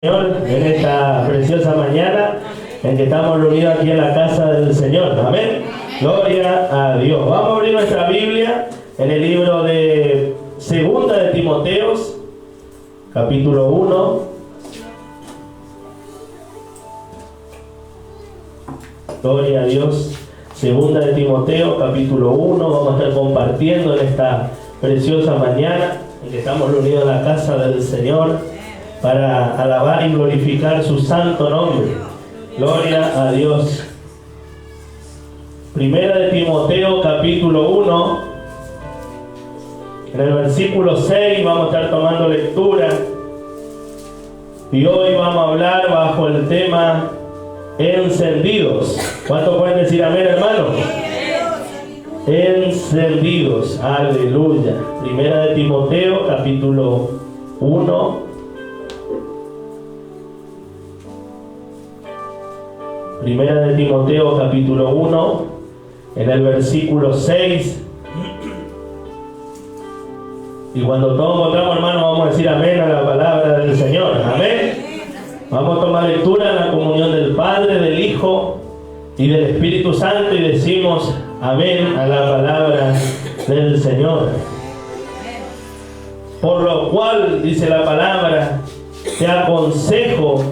Señor, en esta preciosa mañana en que estamos reunidos aquí en la casa del Señor. Amén. Gloria a Dios. Vamos a abrir nuestra Biblia en el libro de Segunda de Timoteos, capítulo 1. Gloria a Dios. Segunda de Timoteo, capítulo 1. Vamos a estar compartiendo en esta preciosa mañana en que estamos reunidos en la casa del Señor para alabar y glorificar su santo nombre. Gloria a Dios. Primera de Timoteo, capítulo 1. En el versículo 6 vamos a estar tomando lectura. Y hoy vamos a hablar bajo el tema encendidos. ¿Cuántos pueden decir amén, hermano? Encendidos. Aleluya. Primera de Timoteo, capítulo 1. Primera de Timoteo, capítulo 1, en el versículo 6. Y cuando todos encontramos, hermanos, vamos a decir amén a la palabra del Señor. Amén. Vamos a tomar lectura en la comunión del Padre, del Hijo y del Espíritu Santo y decimos amén a la palabra del Señor. Por lo cual, dice la palabra, te aconsejo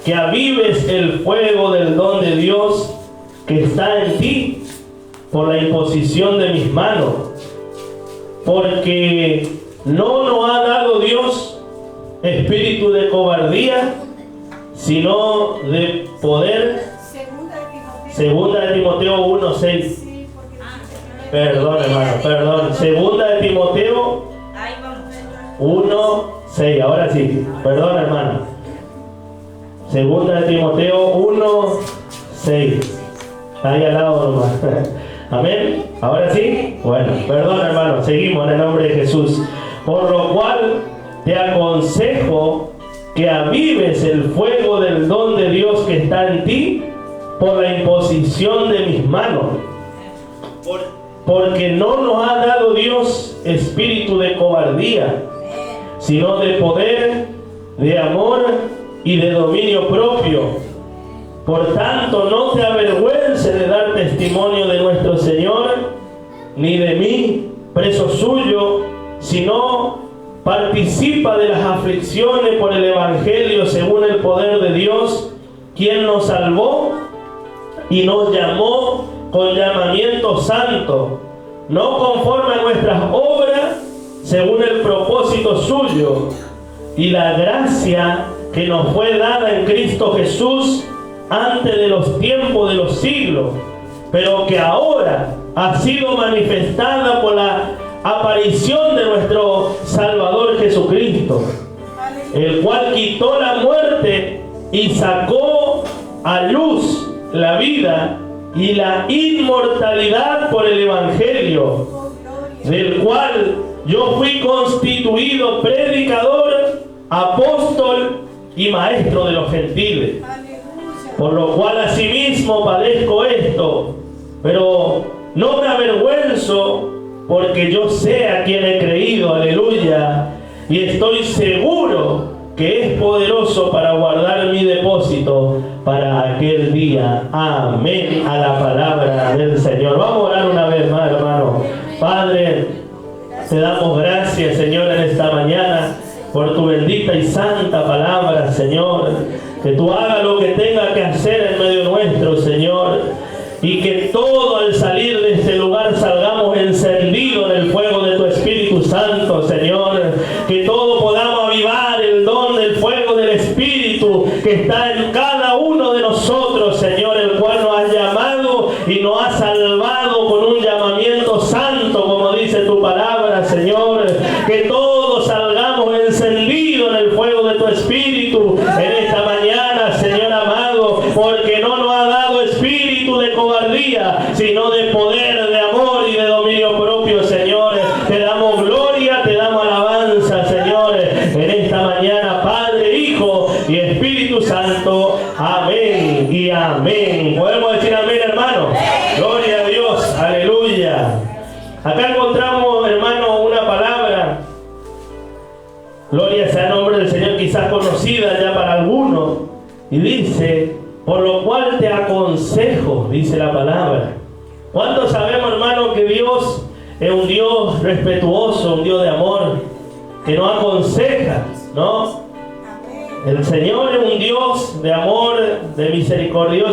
que avives el fuego del don de Dios que está en ti por la imposición de mis manos, porque no nos ha dado Dios espíritu de cobardía, sino de poder. Segunda de Timoteo 1:6. Perdón, hermano, perdón. Segunda de Timoteo 1:6. Ahora sí, perdón, hermano. Segunda de Timoteo 1:6. Está ahí al lado nomás. Amén. Ahora sí. Bueno, perdón, hermano. Seguimos en el nombre de Jesús. Por lo cual te aconsejo que avives el fuego del don de Dios que está en ti por la imposición de mis manos. Porque no nos ha dado Dios espíritu de cobardía, sino de poder, de amor y de dominio propio. Por tanto, no te avergüences de dar testimonio de nuestro Señor, ni de mí, preso suyo, sino participa de las aflicciones por el Evangelio según el poder de Dios, quien nos salvó y nos llamó con llamamiento santo, no conforme a nuestras obras, según el propósito suyo y la gracia que nos fue dada en Cristo Jesús antes de los tiempos de los siglos, pero que ahora ha sido manifestada por la aparición de nuestro Salvador Jesucristo, el cual quitó la muerte y sacó a luz la vida y la inmortalidad por el Evangelio, del cual yo fui constituido predicador, apóstol y maestro de los gentiles. Por lo cual asimismo padezco esto, pero no me avergüenzo, porque yo sé a quien he creído, aleluya, y estoy seguro que es poderoso para guardar mi depósito para aquel día. Amén a la palabra del Señor. Vamos a orar una vez más, hermano. Padre, te damos gracias, Señor, en esta mañana por tu bendita y santa palabra, Señor. Que tú hagas lo que tenga que hacer en medio nuestro, Señor. Y que todo al salir de este lugar salgamos encendidos en el fuego de tu Espíritu Santo, Señor. Que todos podamos avivar el don del fuego del Espíritu que está en cada uno de nosotros, Señor, el cual nos ha llamado y nos ha salvado con un llamamiento santo, como dice tu palabra, Señor. Que todos salgamos encendidos en el fuego de tu Espíritu en esta mañana, Señor amado, porque no nos ha dado espíritu de cobardía, sino de poder, de amor y de dominio propio, Señor. Te damos gloria, te damos alabanza, Señor, en esta mañana, Padre, Hijo y Espíritu Santo. Amén y amén. ¿Podemos decir amén, hermano? Gloria a Dios, aleluya. Acá encontramos, hermano, una palabra, gloria sea el nombre del Señor, quizás conocida ya para alguno y dice, por lo cual te aconsejo, dice la palabra. ¿Cuántos sabemos, hermano, que Dios es un Dios respetuoso, un Dios de amor, que nos aconseja, ¿no? El Señor es un Dios de amor, de misericordia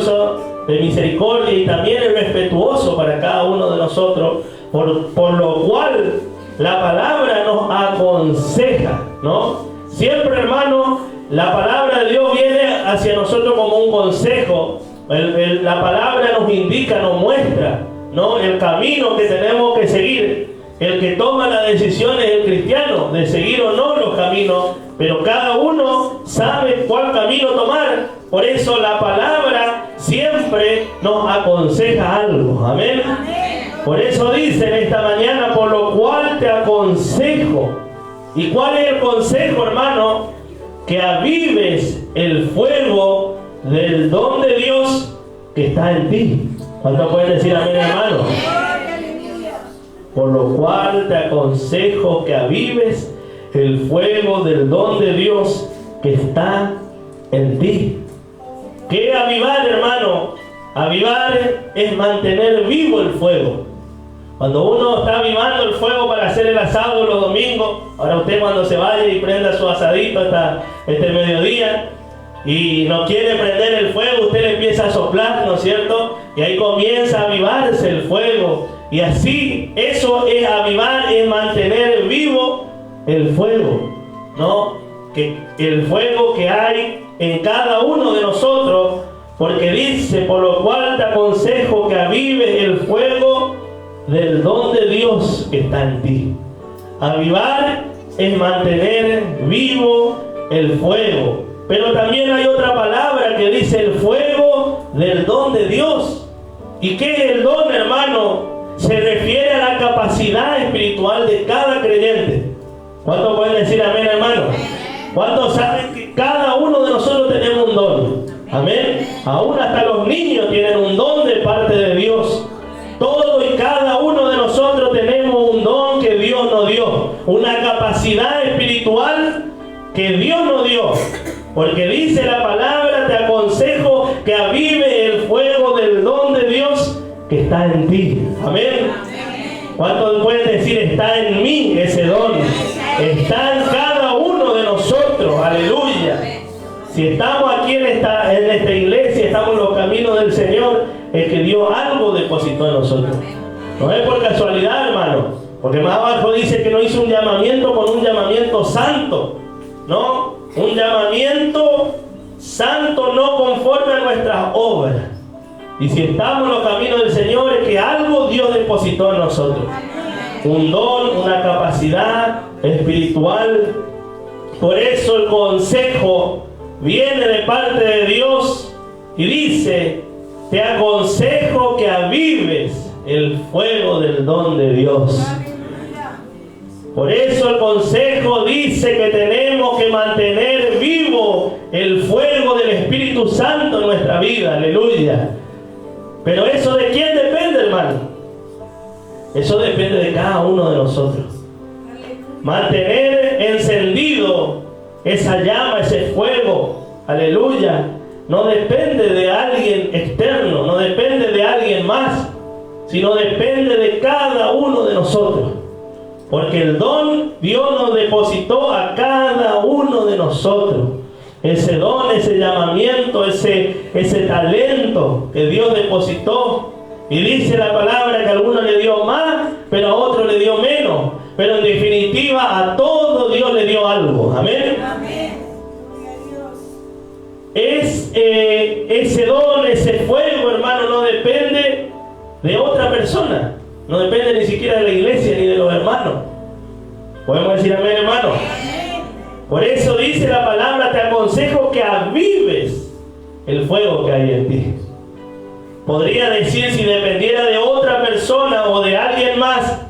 y también es respetuoso para cada uno de nosotros, por lo cual la palabra nos aconseja, ¿no? Siempre, hermano, la palabra de Dios viene hacia nosotros como un consejo. La palabra nos indica, nos muestra, ¿no?, el camino que tenemos que seguir. El que toma la decisión es el cristiano, de seguir o no los caminos, pero cada uno sabe cuál camino tomar. Por eso la palabra siempre nos aconseja algo. Amén. Por eso dice en esta mañana, por lo cual te aconsejo. ¿Y cuál es el consejo, hermano? Que avives el fuego del don de Dios que está en ti. ¿Cuánto pueden decir amén, hermano? Por lo cual te aconsejo que avives el fuego del don de Dios que está en ti. ¿Qué es avivar, hermano? Avivar es mantener vivo el fuego. Cuando uno está avivando el fuego para hacer el asado los domingos, ahora usted cuando se vaya y prenda su asadito hasta este mediodía y no quiere prender el fuego, usted le empieza a soplar, ¿no es cierto? Y ahí comienza a avivarse el fuego. Y así, eso es avivar, es mantener vivo el fuego, ¿no? Que el fuego que hay en cada uno de nosotros, porque dice, por lo cual te aconsejo que avives el fuego del don de Dios que está en ti. Avivar es mantener vivo el fuego. Pero también hay otra palabra que dice el fuego del don de Dios. ¿Y qué es el don, hermano? Se refiere a la capacidad espiritual de cada creyente. ¿Cuántos pueden decir amén, hermano? ¿Cuántos saben que cada uno de nosotros tenemos un don? Amén. Aún hasta los niños tienen un don de parte de Dios. Todos y cada uno de nosotros tenemos un don que Dios nos dio. Una capacidad espiritual que Dios nos dio. Porque dice la palabra, te aconsejo que avive el fuego del don de Dios que está en ti. Amén. ¿Cuántos pueden decir está en mí ese don? Está en cada uno de nosotros. Aleluya. Si estamos aquí en esta iglesia, estamos en los caminos del Señor, es que Dios algo depositó en nosotros. No es por casualidad, hermano. Porque más abajo dice que nos hizo un llamamiento con un llamamiento santo. ¿No? Un llamamiento santo, no conforme a nuestras obras. Y si estamos en los caminos del Señor, es que algo Dios depositó en nosotros. Un don, una capacidad espiritual. Por eso el consejo viene de parte de Dios y dice, te aconsejo que avives el fuego del don de Dios. Por eso el consejo dice que tenemos que mantener vivo el fuego del Espíritu Santo en nuestra vida. Aleluya. Pero eso ¿de quién depende, hermano? Eso depende de cada uno de nosotros. Mantener encendido esa llama, ese fuego, aleluya, no depende de alguien externo, no depende de alguien más, sino depende de cada uno de nosotros. Porque el don Dios nos depositó a cada uno de nosotros. Ese don, ese llamamiento, ese talento que Dios depositó. Y dice la palabra que a alguno le dio más, pero a otro le dio menos. Pero en definitiva a todo Dios le dio algo. Amén. Amén. Ese don, ese fuego, hermano, no depende de otra persona. No depende ni siquiera de la iglesia ni de los hermanos. ¿Podemos decir amén, hermano? Por eso dice la palabra, te aconsejo que avives el fuego que hay en ti. Podría decir, si dependiera de otra persona o de alguien más,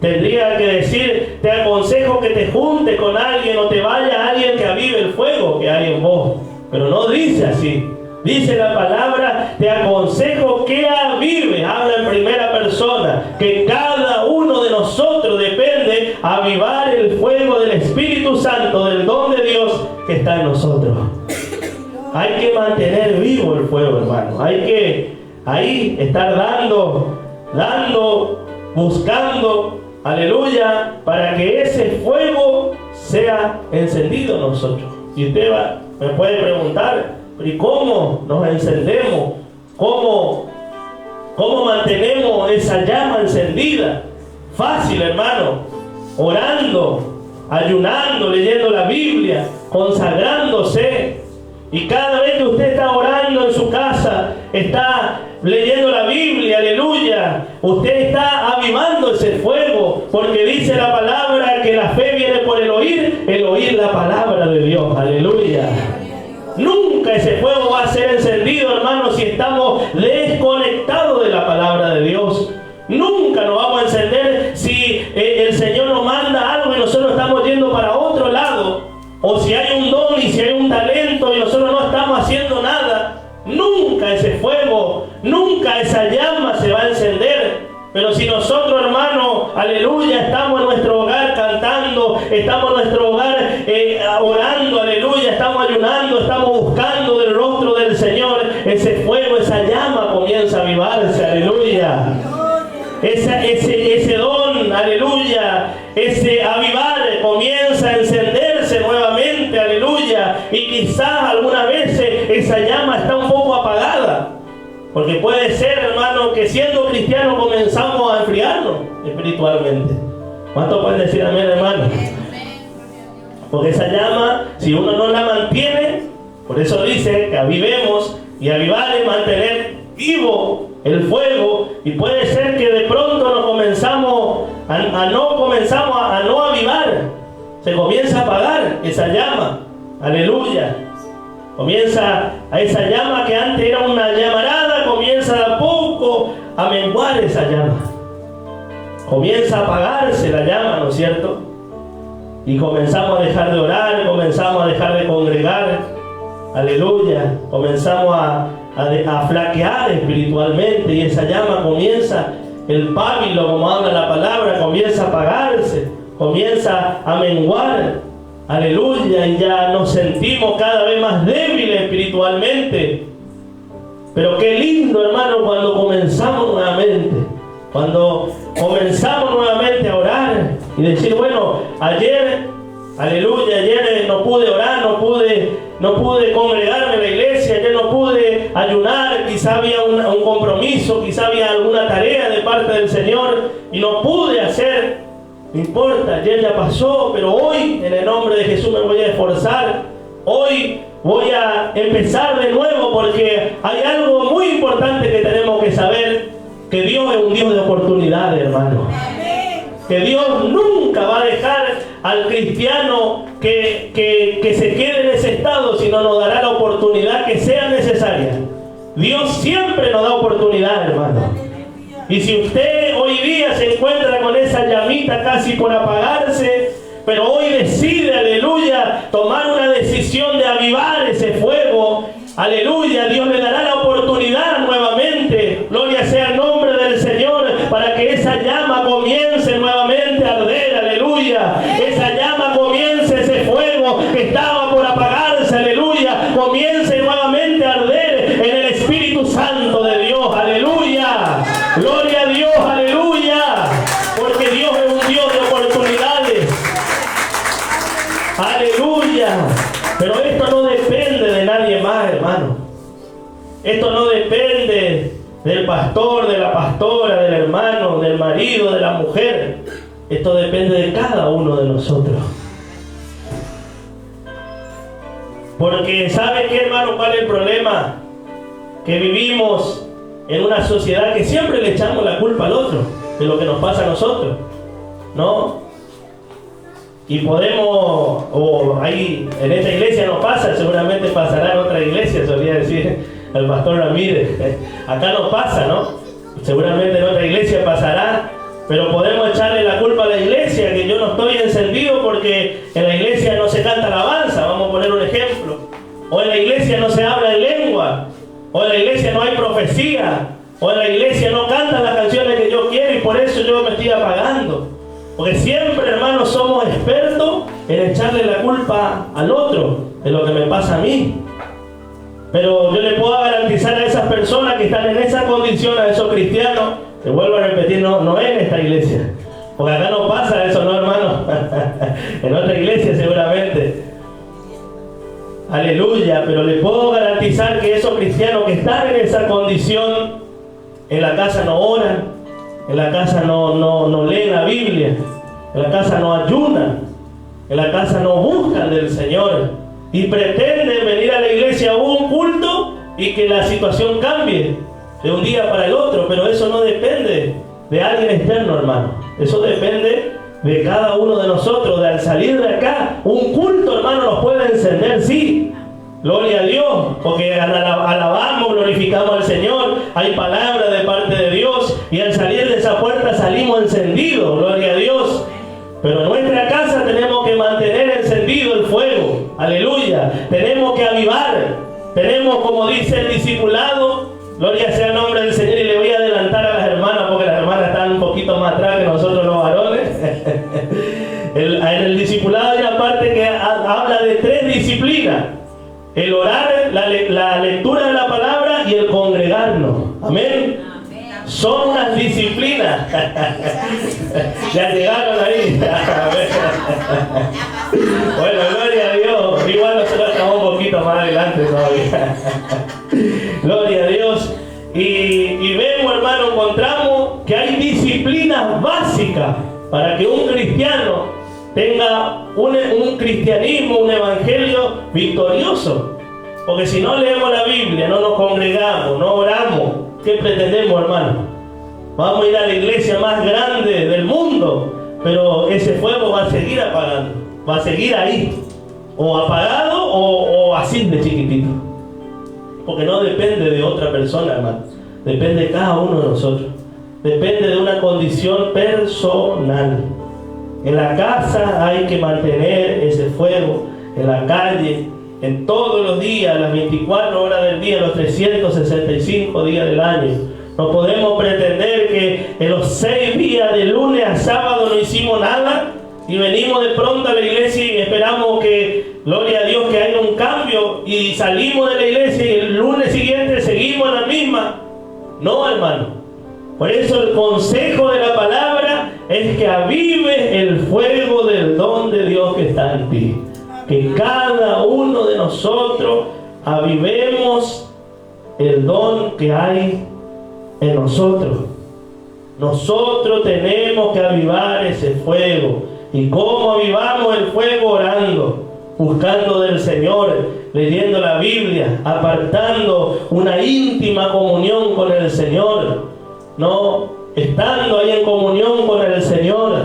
tendría que decir, te aconsejo que te junte con alguien o te vaya a alguien que avive el fuego que hay en vos. Pero no dice así. Dice la palabra, te aconsejo que avive. Habla en primera persona. Que cada uno de nosotros depende avivar el fuego del Espíritu Santo, del don de Dios que está en nosotros. Hay que mantener vivo el fuego, hermano. Hay que ahí estar dando, buscando, aleluya, para que ese fuego sea encendido en nosotros. Y usted me puede preguntar, ¿y cómo nos encendemos? ¿Cómo mantenemos esa llama encendida? Fácil, hermano, orando, ayunando, leyendo la Biblia, consagrándose. Y cada vez que usted está orando en su casa, está leyendo la Biblia, aleluya, usted está avivando ese fuego, porque dice la palabra que la fe viene por el oír la palabra de Dios, aleluya. Nunca ese fuego va a ser encendido, hermano, si estamos desconectados de la palabra de Dios. Nunca nos vamos a encender si el Señor nos manda algo y nosotros estamos yendo para otro lado. O si hay un don y si hay un talento y nosotros no estamos haciendo nada. Nunca ese fuego, nunca esa llama se va a encender. Pero si nosotros, hermano, aleluya, estamos en nuestro hogar cantando, estamos en nuestro hogar orando, aleluya, estamos ayunando, estamos buscando del rostro del Señor, ese fuego, esa llama comienza a avivarse, aleluya. Ese don, aleluya, ese avivar comienza a encenderse nuevamente, aleluya. Y quizás algunas veces esa llama está un poco apagada. Porque puede ser, hermano, que siendo cristianos comenzamos a enfriarnos espiritualmente. ¿Cuánto pueden decir amén, hermano? Porque esa llama, si uno no la mantiene, por eso dice que avivemos, y avivar es mantener vivo el fuego. Y puede ser que de pronto nos comenzamos a no avivar, se comienza a apagar esa llama, aleluya. Comienza a esa llama que antes era una llamarada, comienza de a poco a menguar esa llama. Comienza a apagarse la llama, ¿no es cierto? Y comenzamos a dejar de orar, comenzamos a dejar de congregar, aleluya. Comenzamos a flaquear espiritualmente y esa llama comienza, el pábilo, como habla la palabra, comienza a apagarse, comienza a menguar. Aleluya, y ya nos sentimos cada vez más débiles espiritualmente. Pero qué lindo, hermano, cuando comenzamos nuevamente. Cuando comenzamos nuevamente a orar y decir, bueno, ayer, aleluya, ayer no pude orar, no pude congregarme en la iglesia, ayer no pude ayunar, quizá había un compromiso, quizá había alguna tarea de parte del Señor y no pude hacer. No importa, ayer ya pasó, pero hoy, en el nombre de Jesús, me voy a esforzar. Hoy voy a empezar de nuevo, porque hay algo muy importante que tenemos que saber, que Dios es un Dios de oportunidades, hermano. Que Dios nunca va a dejar al cristiano que se quede en ese estado, sino nos dará la oportunidad que sea necesaria. Dios siempre nos da oportunidad, hermano. Y si usted hoy día se encuentra con esa llamita casi por apagarse, pero hoy decide, aleluya, tomar una decisión de avivar ese fuego, aleluya, Dios le dará la oportunidad nuevamente, gloria sea el nombre del Señor, para que esa llama comience nuevamente a arder, aleluya. Esa llama comience, ese fuego que estaba por apagarse, aleluya, comience nuevamente a arder en el Espíritu Santo de Dios, aleluya. Gloria a Dios, aleluya, porque Dios es un Dios de oportunidades, aleluya. Pero esto no depende de nadie más, hermano. Esto no depende del pastor, de la pastora, del hermano, del marido, de la mujer. Esto depende de cada uno de nosotros. Porque ¿sabe qué, hermano? ¿Cuál es el problema? Que vivimos en una sociedad que siempre le echamos la culpa al otro de lo que nos pasa a nosotros, ¿no? Y podemos, o ahí en esta iglesia no pasa, seguramente pasará en otra iglesia, solía decir el pastor Ramírez. Acá no pasa, ¿no? Seguramente en otra iglesia pasará, pero podemos echarle la culpa a la iglesia, que yo no estoy encendido porque en la iglesia no se canta alabanza, vamos a poner un ejemplo. O en la iglesia no se habla en lengua, o en la iglesia no hay profecía, o en la iglesia no cantan las canciones que yo quiero y por eso yo me estoy apagando. Porque siempre, hermanos, somos expertos en echarle la culpa al otro de lo que me pasa a mí. Pero yo le puedo garantizar a esas personas que están en esa condición, a esos cristianos, te vuelvo a repetir, no en esta iglesia. Porque acá no pasa eso, ¿no, hermano? En otra iglesia seguramente. Aleluya, pero le puedo garantizar que esos cristianos que están en esa condición, en la casa no oran, en la casa no leen la Biblia, en la casa no ayunan, en la casa no buscan del Señor y pretenden venir a la iglesia a un culto y que la situación cambie de un día para el otro, pero eso no depende de alguien externo, hermano. Eso depende de cada uno de nosotros. De al salir de acá, un culto, hermano, nos puede encender, sí. Gloria a Dios, porque alabamos, glorificamos al Señor, hay palabra de parte de Dios, y al salir de esa puerta salimos encendidos, gloria a Dios. Pero en nuestra casa tenemos que mantener encendido el fuego, aleluya. Tenemos que avivar, tenemos, como dice el discipulado, gloria sea el nombre del Señor, y le voy a adelantar a las hermanas, porque las hermanas están un poquito más atrás que nosotros los varones. En el discipulado hay una parte que habla de 3 disciplinas: el orar, la lectura de la palabra y el congregarnos. Amén. Son unas disciplinas. Ya llegaron ahí. Bueno, gloria a Dios. Igual nosotros estamos un poquito más adelante todavía. Gloria a Dios. Y vemos, hermano, encontramos que hay disciplinas básicas para que un cristiano tenga un cristianismo, un evangelio victorioso. Porque si no leemos la Biblia, no nos congregamos, no oramos, ¿qué pretendemos, hermano? Vamos a ir a la iglesia más grande del mundo, pero ese fuego va a seguir apagando, va a seguir ahí, o apagado o así de chiquitito. Porque no depende de otra persona, hermano, depende de cada uno de nosotros, depende de una condición personal. En la casa hay que mantener ese fuego, en la calle, en todos los días, las 24 horas del día, los 365 días del año. No podemos pretender que en los 6 días de lunes a sábado no hicimos nada y venimos de pronto a la iglesia y esperamos que, gloria a Dios, que haya un cambio, y salimos de la iglesia y el lunes siguiente seguimos en la misma. No, hermano. Por eso el consejo de la palabra es que avives el fuego del don de Dios que está en ti. Que cada uno de nosotros avivemos el don que hay en nosotros. Nosotros tenemos que avivar ese fuego. ¿Y cómo avivamos el fuego? Orando, buscando del Señor, leyendo la Biblia, apartando una íntima comunión con el Señor. No, estando ahí en comunión con el Señor,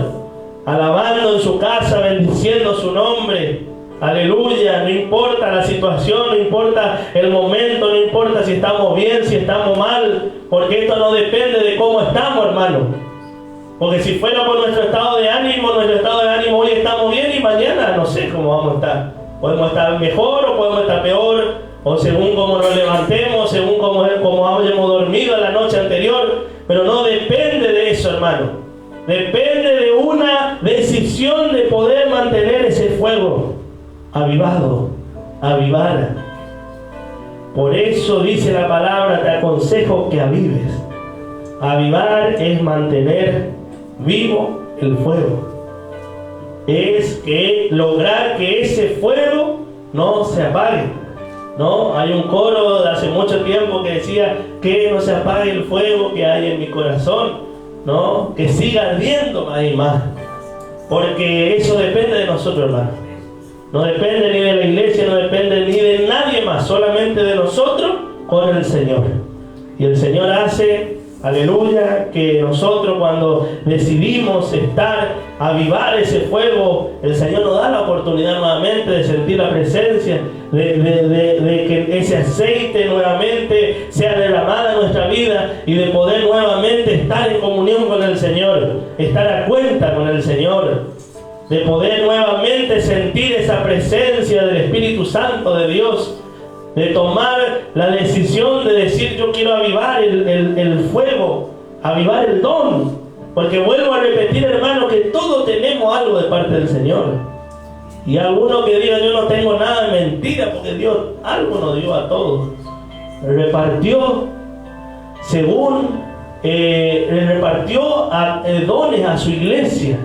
alabando en su casa, bendiciendo su nombre. Aleluya, no importa la situación, no importa el momento, no importa si estamos bien, si estamos mal, porque esto no depende de cómo estamos, hermano. Porque si fuera por nuestro estado de ánimo hoy estamos bien y mañana no sé cómo vamos a estar. Podemos estar mejor o podemos estar peor, o según cómo nos levantemos, según cómo hayamos dormido la noche anterior. Pero no depende de eso, hermano. Depende de una decisión de poder mantener ese fuego avivado, avivar. Por eso dice la palabra, te aconsejo que avives. Avivar es mantener vivo el fuego. Es que lograr que ese fuego no se apague. ¿No? Hay un coro de hace mucho tiempo que decía que no se apague el fuego que hay en mi corazón, ¿no? Que siga ardiendo más y más. Porque eso depende de nosotros, hermano. No depende ni de la iglesia, no depende ni de nadie más, solamente de nosotros con el Señor. Y el Señor hace, aleluya, que nosotros cuando decidimos avivar ese fuego, el Señor nos da la oportunidad nuevamente de sentir la presencia, de que ese aceite nuevamente sea derramado en nuestra vida y de poder nuevamente estar en comunión con el Señor, estar a cuenta con el Señor, de poder nuevamente sentir esa presencia del Espíritu Santo de Dios, de tomar la decisión de decir yo quiero avivar el fuego, avivar el don. Porque vuelvo a repetir, hermano, que todos tenemos algo de parte del Señor. Y algunos que digan yo no tengo nada, de mentira, porque Dios algo nos dio a todos. Repartió según le repartió dones a su iglesia,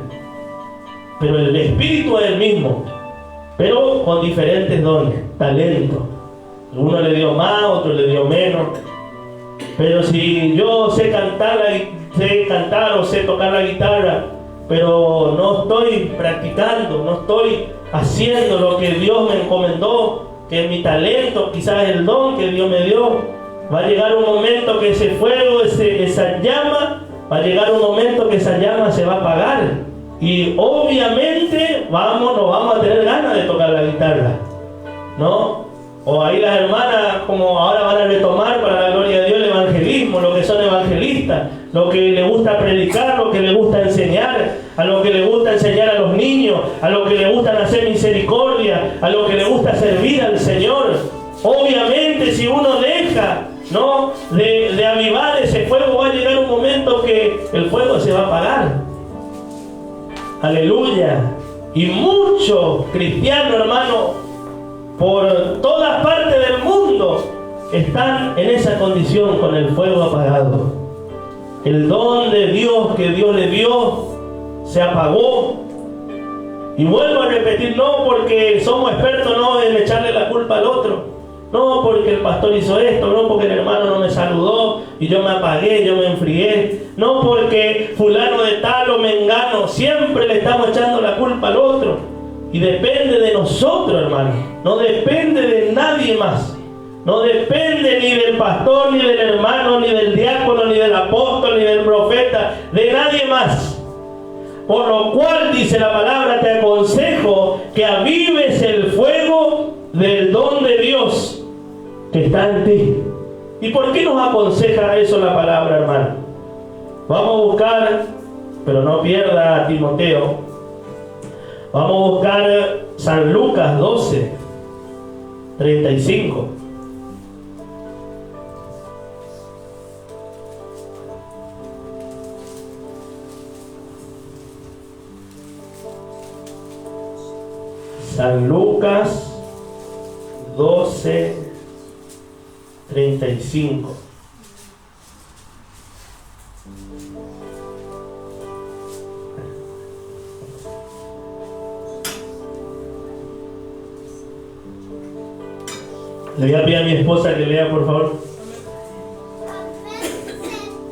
pero el Espíritu es el mismo, pero con diferentes dones, talentos. Uno le dio más, otro le dio menos. Pero si yo sé cantar o sé tocar la guitarra, pero no estoy practicando, no estoy haciendo lo que Dios me encomendó, que es mi talento, quizás el don que Dios me dio, va a llegar un momento que ese fuego, esa llama, va a llegar un momento que esa llama se va a apagar. Y obviamente no vamos a tener ganas de tocar la guitarra, ¿no? O ahí las hermanas, como ahora van a retomar para la gloria de Dios el evangelismo, lo que son evangelistas, lo que les gusta predicar, lo que les gusta enseñar, a lo que les gusta enseñar a los niños, a lo que les gusta hacer misericordia, a lo que les gusta servir al Señor. Obviamente si uno deja, ¿no?, de avivar ese fuego, va a llegar un momento que el fuego se va a apagar. Aleluya. Y muchos cristianos, hermanos, por todas partes del mundo están en esa condición, con el fuego apagado. El don de Dios que Dios le dio se apagó. Y vuelvo a repetir, no porque somos expertos, no en echarle la culpa al otro, no porque el pastor hizo esto, no porque el hermano no me saludó y yo me apagué, yo me enfrié, no porque fulano de tal o mengano, siempre le estamos echando la culpa al otro. Y depende de nosotros, hermano, no depende de nadie más. No depende ni del pastor, ni del hermano, ni del diácono, ni del apóstol, ni del profeta, de nadie más. Por lo cual, dice la palabra, te aconsejo que avives el fuego del don de Dios que está en ti. ¿Y por qué nos aconseja eso la palabra, hermano? Vamos a buscar, pero no pierda a Timoteo. Vamos a buscar San Lucas 12, 35. San Lucas 12, 35. Le voy a pedir a mi esposa que lea, por favor.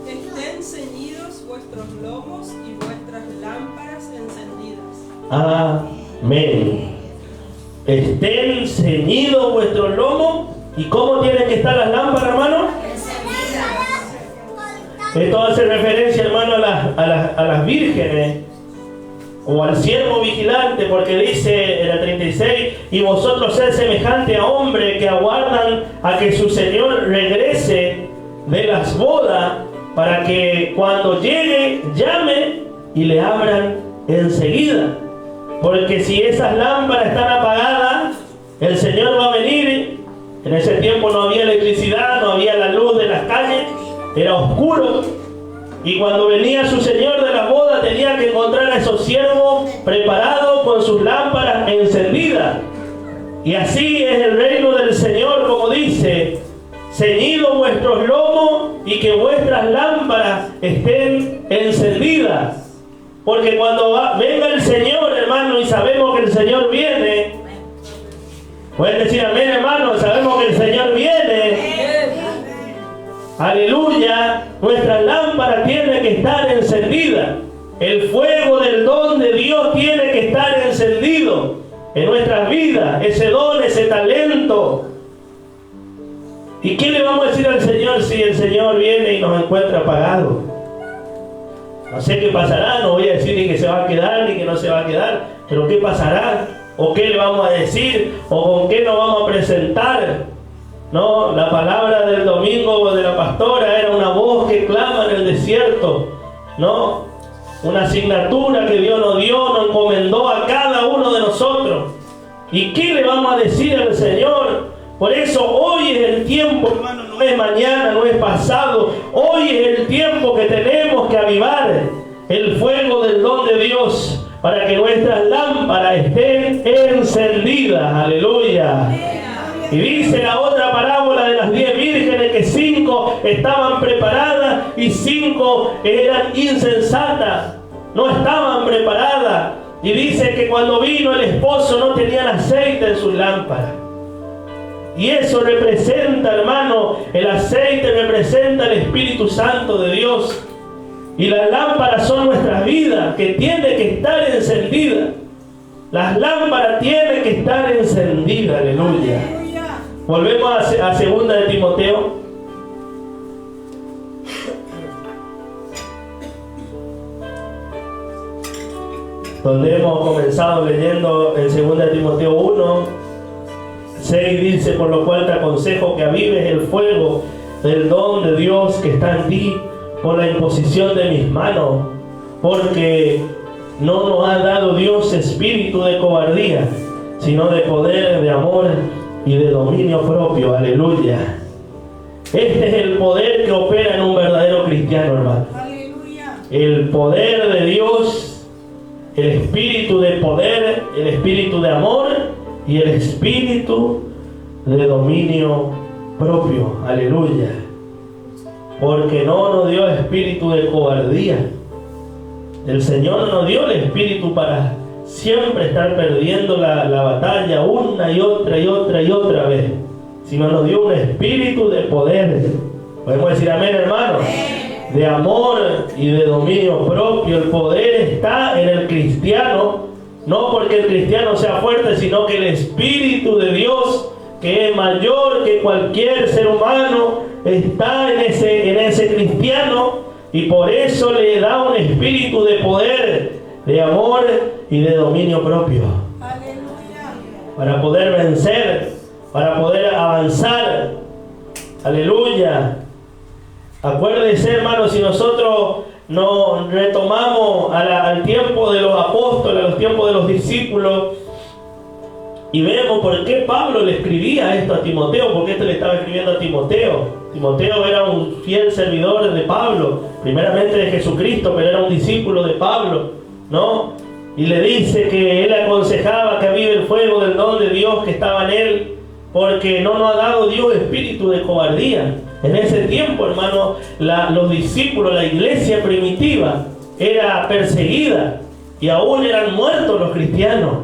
Estén ceñidos vuestros lomos y vuestras lámparas encendidas. Amén. Estén ceñidos vuestros lomos. ¿Y cómo tienen que estar las lámparas, hermano? Esto hace referencia, hermano, a las vírgenes o al siervo vigilante, porque dice en la 36: y vosotros sed semejante a hombres que aguardan a que su Señor regrese de las bodas, para que cuando llegue llame y le abran enseguida. Porque si esas lámparas están apagadas, el Señor va a venir. En ese tiempo no había electricidad, no había la luz de las calles, era oscuro. Y cuando venía su Señor de la boda, tenía que encontrar a esos siervos preparados con sus lámparas encendidas. Y así es el reino del Señor, como dice: ceñidos vuestros lomos y que vuestras lámparas estén encendidas. Porque cuando venga el Señor, hermano, y sabemos que el Señor viene, pueden decir amén, hermano, sabemos que el Señor viene. Aleluya, nuestra lámpara tiene que estar encendida. El fuego del don de Dios tiene que estar encendido en nuestras vidas, ese don, ese talento. ¿Y qué le vamos a decir al Señor si el Señor viene y nos encuentra apagados? No sé qué pasará, no voy a decir ni que se va a quedar ni que no se va a quedar, pero ¿qué pasará? ¿O qué le vamos a decir? ¿O con qué nos vamos a presentar? No, la palabra del domingo de la pastora era una voz que clama en el desierto, ¿no? Una asignatura que Dios nos dio, nos encomendó a cada uno de nosotros. ¿Y qué le vamos a decir al Señor? Por eso hoy es el tiempo, hermano, no es mañana, no es pasado. Hoy es el tiempo que tenemos que avivar el fuego del don de Dios. para que nuestras lámparas estén encendidas. Aleluya. Y dice la otra parábola de las 10 vírgenes que 5 estaban preparadas y 5 eran insensatas, no estaban preparadas. Y dice que cuando vino el esposo no tenían aceite en sus lámparas. Y eso representa, hermano, el aceite representa el Espíritu Santo de Dios. Y las lámparas son nuestras vidas, que tienen que estar encendidas. Las lámparas tienen que estar encendidas, aleluya. Volvemos a 2 de Timoteo. Donde hemos comenzado leyendo en 2 de Timoteo 1. 6 dice: por lo cual te aconsejo que avives el fuego del don de Dios que está en ti por la imposición de mis manos, porque no nos ha dado Dios espíritu de cobardía, sino de poder, de amor y de dominio propio. Aleluya. Este es el poder que opera en un verdadero cristiano, hermano. Aleluya. El poder de Dios, el espíritu de poder, el espíritu de amor y el espíritu de dominio propio. Aleluya. Porque no nos dio espíritu de cobardía. El Señor no nos dio el espíritu para siempre estar perdiendo la batalla una y otra y otra y otra vez, sino nos dio un espíritu de poder. Podemos decir amén, hermanos. De amor y de dominio propio. El poder está en el cristiano, no porque el cristiano sea fuerte, sino que el Espíritu de Dios, que es mayor que cualquier ser humano, está en ese cristiano, y por eso le da un espíritu de poder, de amor y de dominio propio. Aleluya. Para poder vencer, para poder avanzar. Aleluya. Acuérdense, hermanos, si nosotros nos retomamos al tiempo de los apóstoles, a los tiempos de los discípulos, y vemos por qué Pablo le escribía esto a Timoteo, porque esto le estaba escribiendo a Timoteo. Timoteo era un fiel servidor de Pablo, primeramente de Jesucristo, pero era un discípulo de Pablo, ¿no? Y le dice que él aconsejaba que avive el fuego del don de Dios que estaba en él, porque no nos ha dado Dios espíritu de cobardía. En ese tiempo, hermano, los discípulos, la iglesia primitiva, era perseguida y aún eran muertos los cristianos.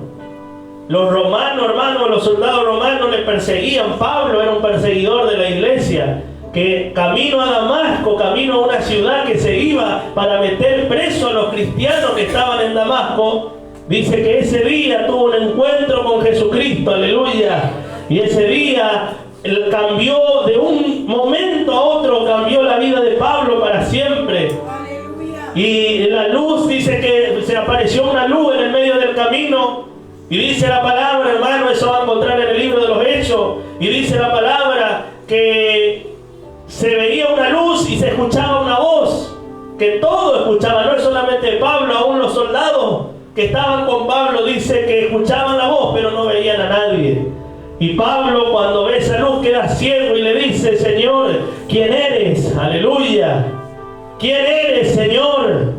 Los romanos, hermanos, los soldados romanos le perseguían. Pablo era un perseguidor de la iglesia, que camino a Damasco, camino a una ciudad que se iba para meter preso a los cristianos que estaban en Damasco, dice que ese día tuvo un encuentro con Jesucristo, aleluya. Y ese día él cambió, de un momento a otro, cambió la vida de Pablo para siempre. Y la luz, dice que se apareció una luz en el medio del camino. Y dice la palabra, hermano, eso va a encontrar en el libro de los Hechos. Y dice la palabra que se veía una luz y se escuchaba una voz. Que todos escuchaban, no es solamente Pablo, aún los soldados que estaban con Pablo, dice que escuchaban la voz, pero no veían a nadie. Y Pablo, cuando ve esa luz, queda ciego y le dice: Señor, ¿quién eres? Aleluya. ¿Quién eres, Señor?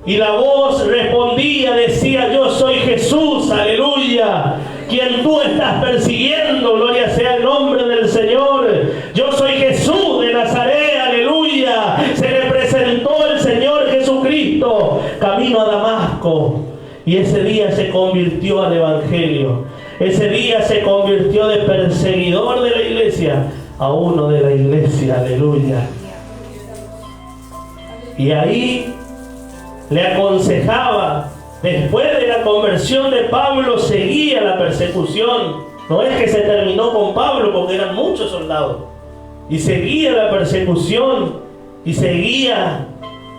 Y la voz respondía, decía: yo soy Jesús, aleluya, quien tú estás persiguiendo, gloria sea el nombre del Señor. Yo soy Jesús de Nazaret, aleluya. Se le presentó el Señor Jesucristo camino a Damasco, y ese día se convirtió al Evangelio. Ese día se convirtió de perseguidor de la iglesia a uno de la iglesia, aleluya. Y ahí le aconsejaba, después de la conversión de Pablo, seguía la persecución. No es que se terminó con Pablo, porque eran muchos soldados. Y seguía la persecución, y seguía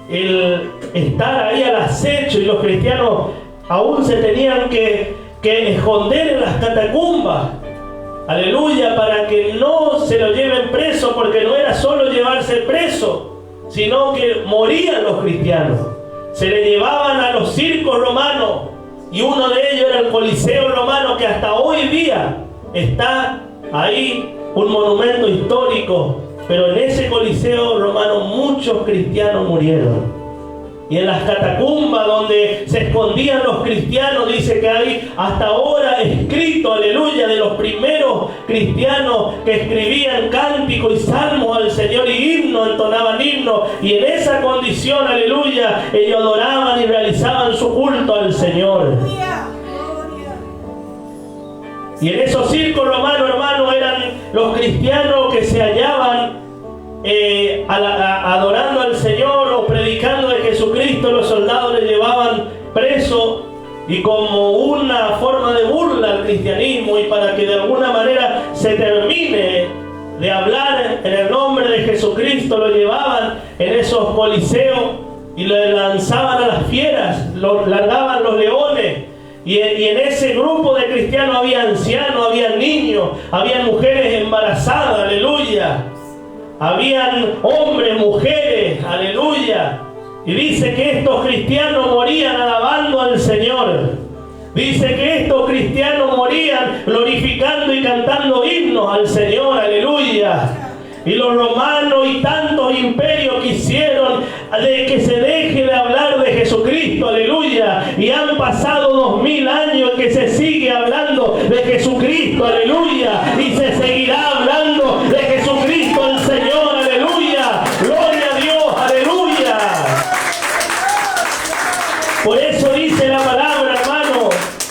el estar ahí al acecho, y los cristianos aún se tenían que esconder en las catacumbas, aleluya, para que no se lo lleven preso, porque no era solo llevarse preso, sino que morían los cristianos. Se le llevaban a los circos romanos, y uno de ellos era el Coliseo romano, que hasta hoy día está ahí, un monumento histórico. Pero en ese Coliseo romano muchos cristianos murieron. y en las catacumbas donde se escondían los cristianos, dice que hay hasta ahora escrito, aleluya, de los primeros cristianos que escribían cánticos y salmos al Señor y himnos, entonaban himnos, y en esa condición, aleluya, ellos adoraban y realizaban su culto al Señor. Y en esos círculos romanos, hermanos, eran los cristianos que se hallaban adorando al Señor o predicando de Jesucristo. Los soldados le llevaban preso, y como una forma de burla al cristianismo y para que de alguna manera se termine de hablar en el nombre de Jesucristo, lo llevaban en esos coliseos y lo lanzaban a las fieras, lo largaban los leones. Y en ese grupo de cristianos había ancianos, había niños, había mujeres embarazadas, aleluya. Habían hombres, mujeres, aleluya. Y dice que estos cristianos morían alabando al Señor. Dice que estos cristianos morían glorificando y cantando himnos al Señor, aleluya. Y los romanos y tantos imperios quisieron de que se deje de hablar de Jesucristo, aleluya. Y han pasado 2000 años que se sigue hablando de Jesucristo, aleluya. Y se seguirá hablando de Jesucristo el Señor, aleluya. Gloria a Dios, aleluya. Por eso dice la palabra, hermano,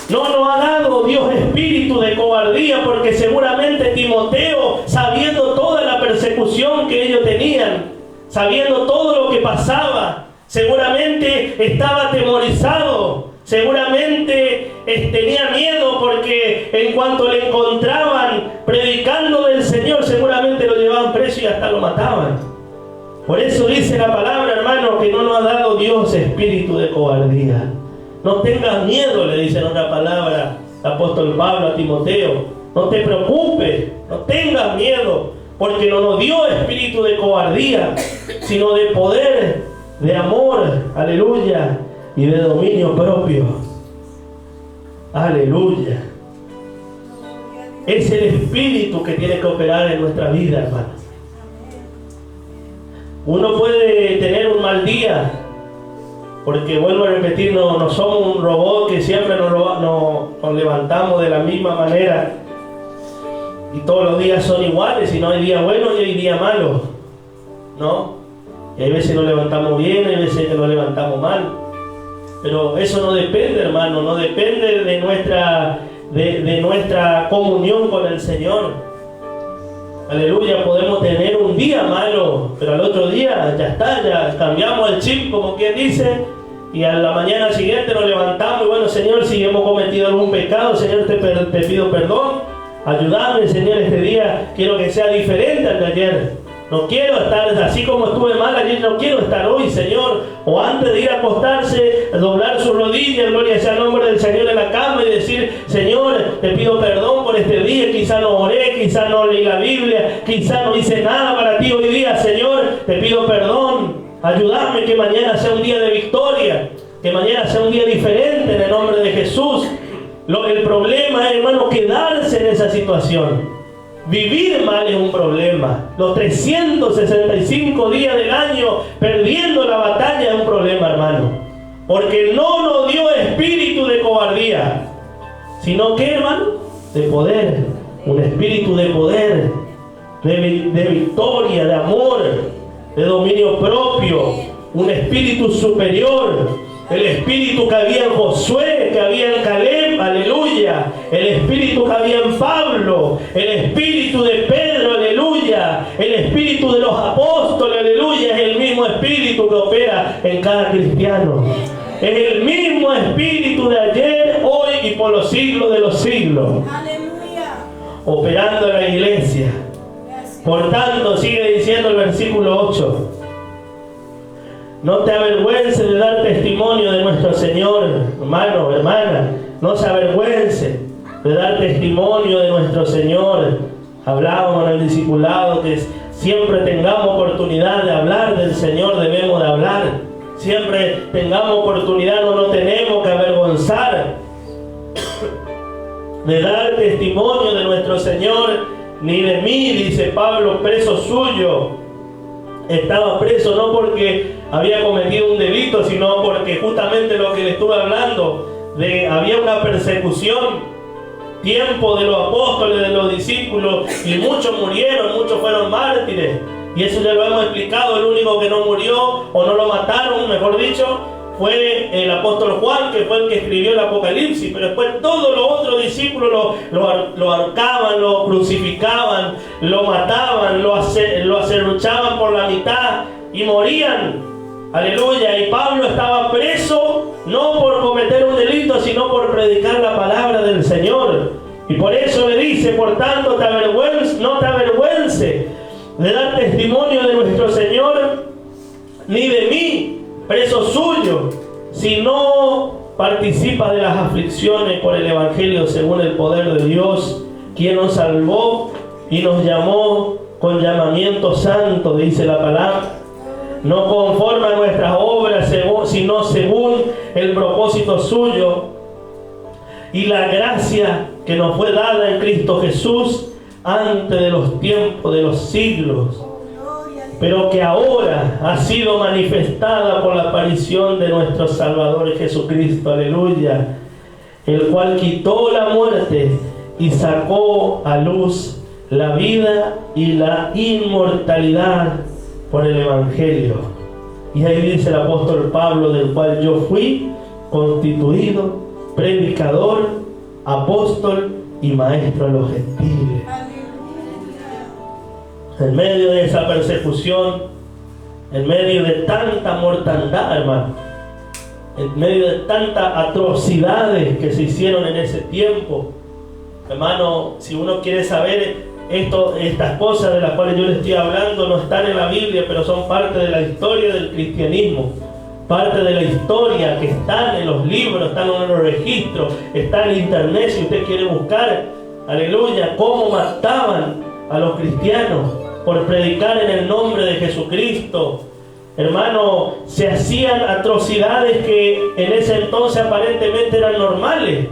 no nos ha dado Dios espíritu de cobardía, porque seguramente Timoteo, sabiendo toda la persecución que ellos tenían, sabiendo todo lo que pasaba, seguramente estaba atemorizado, seguramente tenía miedo, porque en cuanto le encontraban predicando del Señor, seguramente lo llevaban preso y hasta lo mataban. Por eso dice la palabra, hermano, que no nos ha dado Dios espíritu de cobardía. No tengas miedo, le dice en otra palabra el apóstol Pablo a Timoteo. No te preocupes, no tengas miedo, porque no nos dio espíritu de cobardía, sino de poder, de amor, aleluya, y de dominio propio. Aleluya. Es el espíritu que tiene que operar en nuestra vida, hermanos. Uno puede tener un mal día, porque vuelvo a repetir, no somos un robot que siempre nos levantamos de la misma manera y todos los días son iguales, sino hay días buenos y hay días malos, ¿no? Y hay veces nos levantamos bien, hay veces que nos levantamos mal, pero eso no depende, hermano, no depende de nuestra comunión con el Señor. Aleluya, podemos tener un día malo, pero al otro día ya está, ya cambiamos el chip, como quien dice, y a la mañana siguiente nos levantamos y bueno, Señor, si hemos cometido algún pecado, Señor, te pido perdón, ayúdame, Señor, este día quiero que sea diferente al de ayer. No quiero estar así como estuve mal ayer, no quiero estar hoy, Señor. O antes de ir a acostarse, doblar sus rodillas, gloria sea el nombre del Señor, en la cama y decir, Señor, te pido perdón por este día. Quizá no oré, quizá no leí la Biblia, quizá no hice nada para ti hoy día, Señor. Te pido perdón. Ayúdame que mañana sea un día de victoria, que mañana sea un día diferente en el nombre de Jesús. El problema es, hermano, quedarse en esa situación. Vivir mal es un problema. Los 365 días del año perdiendo la batalla es un problema, hermano. Porque no nos dio espíritu de cobardía, sino que, hermano, de poder. Un espíritu de poder, de victoria, de amor, de dominio propio. Un espíritu superior. El espíritu que había en Josué, que había en Caleb, aleluya. El espíritu que había en Pablo, el espíritu de Pedro, aleluya. El espíritu de los apóstoles, aleluya. Es el mismo espíritu que opera en cada cristiano. Es el mismo espíritu de ayer, hoy y por los siglos de los siglos. Aleluya. Operando en la iglesia. Por tanto, sigue diciendo el versículo 8. No te avergüences de dar testimonio de nuestro Señor, hermano, hermana. No se avergüence de dar testimonio de nuestro Señor. Hablábamos en el discipulado que siempre tengamos oportunidad de hablar del Señor, debemos de hablar. Siempre tengamos oportunidad, no nos tenemos que avergonzar de dar testimonio de nuestro Señor, ni de mí, dice Pablo, preso suyo. Estaba preso no porque había cometido un delito, sino porque justamente lo que le estuve hablando, había una persecución, tiempo de los apóstoles, de los discípulos, y muchos murieron, muchos fueron mártires, y eso ya lo hemos explicado. El único que no murió, o no lo mataron, mejor dicho, fue el apóstol Juan, que fue el que escribió el Apocalipsis, pero después todos los otros discípulos lo ahorcaban, lo crucificaban, lo mataban, lo acerruchaban por la mitad y morían. Aleluya. Y Pablo estaba preso no por cometer un delito, sino por predicar la palabra del Señor. Y por eso le dice: por tanto, no te avergüences de dar testimonio de nuestro Señor, ni de mí, preso suyo, si no participa de las aflicciones por el Evangelio según el poder de Dios, quien nos salvó y nos llamó con llamamiento santo, dice la palabra, no conforme a nuestras obras, sino según el propósito suyo y la gracia que nos fue dada en Cristo Jesús antes de los tiempos de los siglos, pero que ahora ha sido manifestada por la aparición de nuestro Salvador Jesucristo, aleluya, el cual quitó la muerte y sacó a luz la vida y la inmortalidad por el Evangelio. Y ahí dice el apóstol Pablo, del cual yo fui constituido predicador, apóstol y maestro de los gentiles. En medio de esa persecución, en medio de tanta mortandad, hermano, en medio de tantas atrocidades que se hicieron en ese tiempo, hermano, si uno quiere saber estas cosas de las cuales yo le estoy hablando, no están en la Biblia, pero son parte de la historia del cristianismo, parte de la historia que están en los libros, están en los registros, está en internet si usted quiere buscar, aleluya, cómo mataban a los cristianos por predicar en el nombre de Jesucristo. Hermano, se hacían atrocidades que en ese entonces aparentemente eran normales.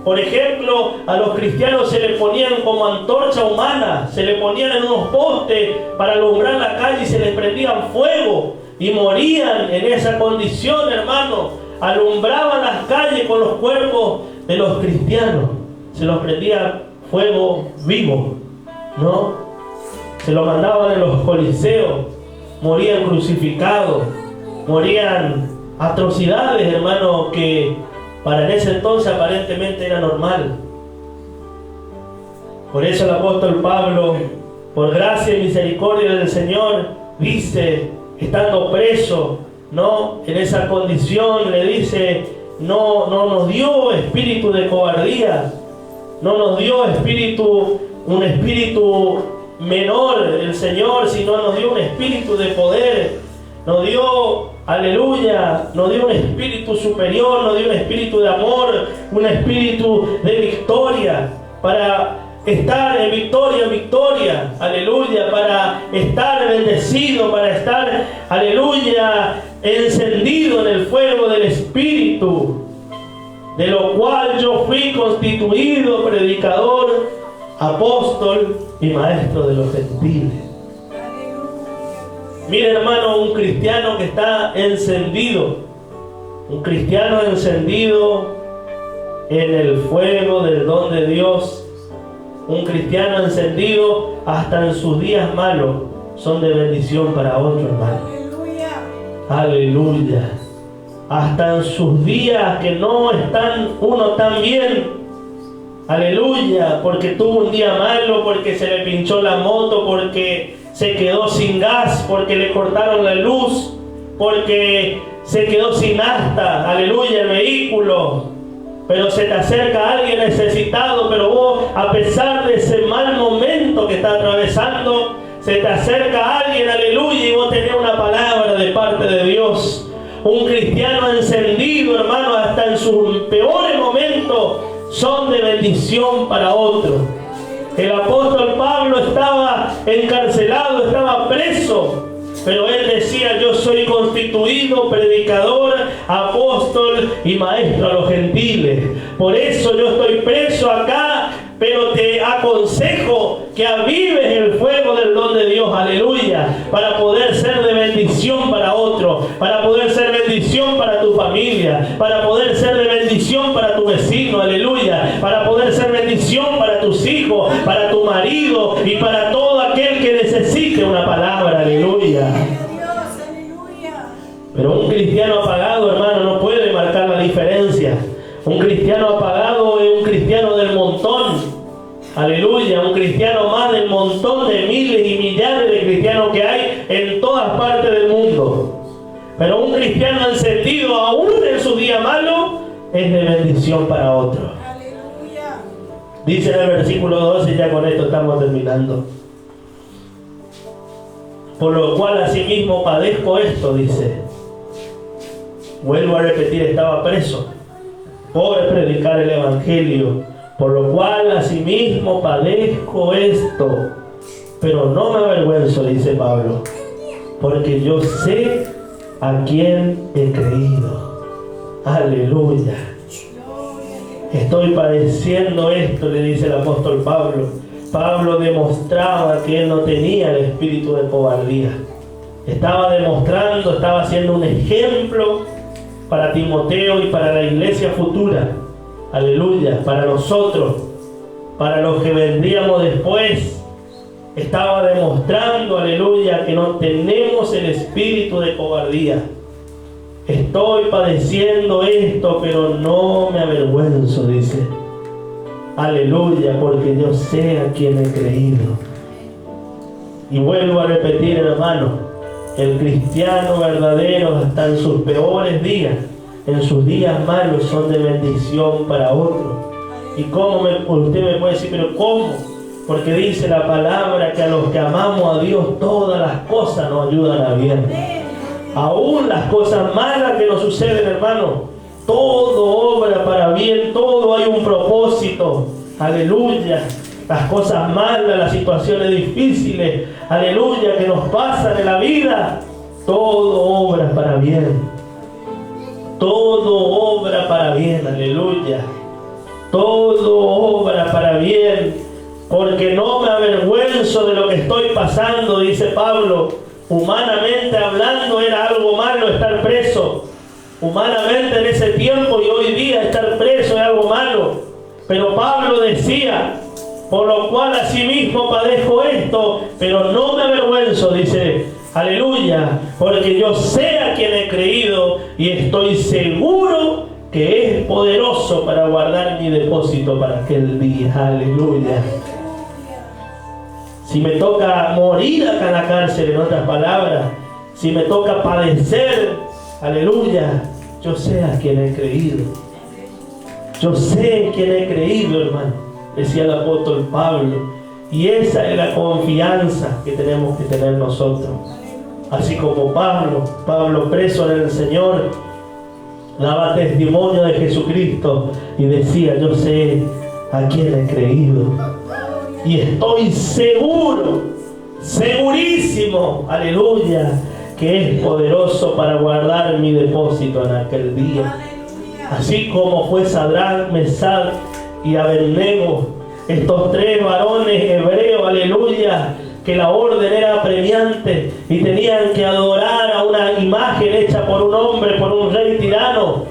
Por ejemplo, a los cristianos se les ponían como antorcha humana, se les ponían en unos postes para alumbrar la calle y se les prendían fuego y morían en esa condición, hermano. Alumbraban las calles con los cuerpos de los cristianos, se los prendía fuego vivo, ¿no? Se lo mandaban en los coliseos, morían crucificados, morían atrocidades, hermano, que para en ese entonces aparentemente era normal. Por eso el apóstol Pablo, por gracia y misericordia del Señor, dice, estando preso, ¿no?, en esa condición, le dice, no nos dio espíritu de cobardía, no nos dio un espíritu menor el Señor, sino nos dio un espíritu de poder, nos dio, aleluya, nos dio un espíritu superior, nos dio un espíritu de amor, un espíritu de victoria, para estar en victoria, aleluya, para estar bendecido, para estar, aleluya, encendido en el fuego del Espíritu, de lo cual yo fui constituido predicador, apóstol y maestro de los gentiles. Mire, hermano, un cristiano que está encendido, un cristiano encendido en el fuego del don de Dios, un cristiano encendido hasta en sus días malos son de bendición para otro, hermano. Aleluya. Hasta en sus días que no están uno tan bien, aleluya, porque tuvo un día malo, porque se le pinchó la moto, porque se quedó sin gas, porque le cortaron la luz, porque se quedó sin nafta, aleluya, el vehículo. Pero se te acerca alguien necesitado, pero vos, a pesar de ese mal momento que está atravesando, se te acerca alguien, aleluya, y vos tenés una palabra de parte de Dios. Un cristiano encendido, hermano, hasta en sus peores momentos son de bendición para otros. El apóstol Pablo estaba encarcelado, estaba preso, pero él decía, yo soy constituido predicador, apóstol y maestro a los gentiles. Por eso yo estoy preso acá, pero te aconsejo que avives el fuego del don de Dios, aleluya, para poder ser de bendición para otros, Un cristiano apagado es un cristiano del montón. Aleluya, un cristiano más del montón de miles y millares de cristianos que hay en todas partes del mundo. Pero un cristiano encendido aún en su día malo es de bendición para otro. Aleluya. Dice en el versículo 12, ya con esto estamos terminando. Por lo cual asimismo padezco esto, dice. Vuelvo a repetir, estaba preso por predicar el Evangelio. Por lo cual asimismo padezco esto. Pero no me avergüenzo, dice Pablo, porque yo sé a quién he creído. Aleluya. Estoy padeciendo esto, le dice el apóstol Pablo. Pablo demostraba que él no tenía el espíritu de cobardía. Estaba demostrando, estaba haciendo un ejemplo para Timoteo y para la iglesia futura. Aleluya, para nosotros, para los que vendríamos después. Estaba demostrando, aleluya, que no tenemos el espíritu de cobardía. Estoy padeciendo esto, pero no me avergüenzo, dice. Aleluya, porque yo sé a quién he creído. Y vuelvo a repetir, hermano, el cristiano verdadero hasta en sus peores días, en sus días malos, son de bendición para otros. ¿Y cómo usted me puede decir, pero cómo? Porque dice la palabra que a los que amamos a Dios todas las cosas nos ayudan a bien. Aún las cosas malas que nos suceden, hermano, todo obra para bien, todo hay un propósito. Aleluya. Las cosas malas, las situaciones difíciles, aleluya, que nos pasan en la vida, todo obra para bien. Todo obra para bien, aleluya. Todo obra para bien, porque no me avergüenzo de lo que estoy pasando, dice Pablo. Humanamente hablando era algo malo estar preso. Humanamente en ese tiempo y hoy día estar preso es algo malo. Pero Pablo decía, por lo cual asimismo padezco esto, pero no me avergüenzo, dice, aleluya, porque yo sé a quien he creído y estoy seguro que es poderoso para guardar mi depósito para aquel día. Aleluya. Si me toca morir acá en la cárcel, en otras palabras, si me toca padecer, aleluya, yo sé a quien he creído. Yo sé en quién he creído, hermano, decía el apóstol Pablo. Y esa es la confianza que tenemos que tener nosotros. Así como Pablo preso en el Señor, daba testimonio de Jesucristo y decía, yo sé a quién he creído. Y estoy seguro, segurísimo, aleluya, que es poderoso para guardar mi depósito en aquel día. Así como fue Sadrach, Mesach y Abednego, estos tres varones hebreos, aleluya, que la orden era apremiante y tenían que adorar a una imagen hecha por un hombre, por un rey tirano,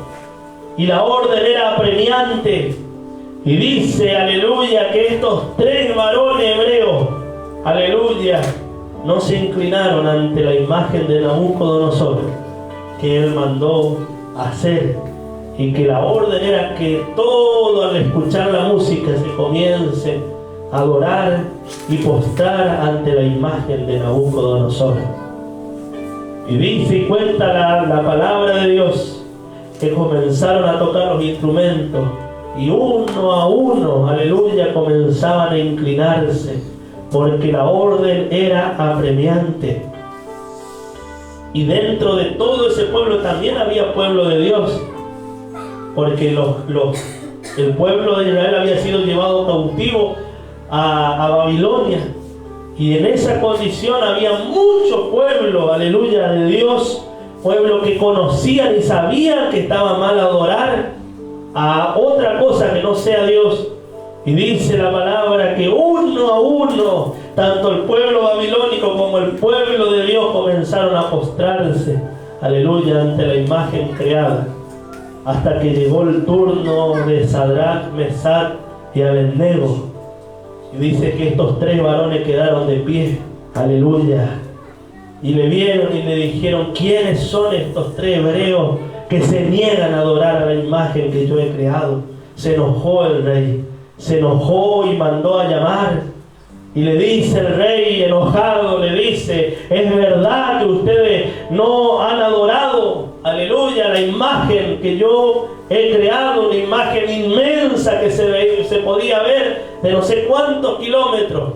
y la orden era apremiante. Y dice, aleluya, que estos tres varones hebreos, aleluya, no se inclinaron ante la imagen de Nabucodonosor que él mandó hacer, y que la orden era que todo al escuchar la música se comience a adorar y postrar ante la imagen de Nabucodonosor. Y dice y cuenta la palabra de Dios que comenzaron a tocar los instrumentos y uno a uno, aleluya, comenzaban a inclinarse, porque la orden era apremiante. Y dentro de todo ese pueblo también había pueblo de Dios, porque el pueblo de Israel había sido llevado cautivo a Babilonia, y en esa condición había mucho pueblo, aleluya, de Dios, pueblo que conocían y sabían que estaba mal adorar a otra cosa que no sea Dios. Y dice la palabra que uno a uno, tanto el pueblo babilónico como el pueblo de Dios comenzaron a postrarse, aleluya, ante la imagen creada, hasta que llegó el turno de Sadrach, Mesach y Abednego. Y dice que estos tres varones quedaron de pie, aleluya, y le vieron y le dijeron, ¿quiénes son estos tres hebreos que se niegan a adorar a la imagen que yo he creado. Se enojó el rey, se enojó y mandó a llamar. Y le dice el rey enojado, le dice: es verdad que ustedes no han adorado, aleluya, la imagen que yo he creado, una imagen inmensa que se podía ver de no sé cuántos kilómetros.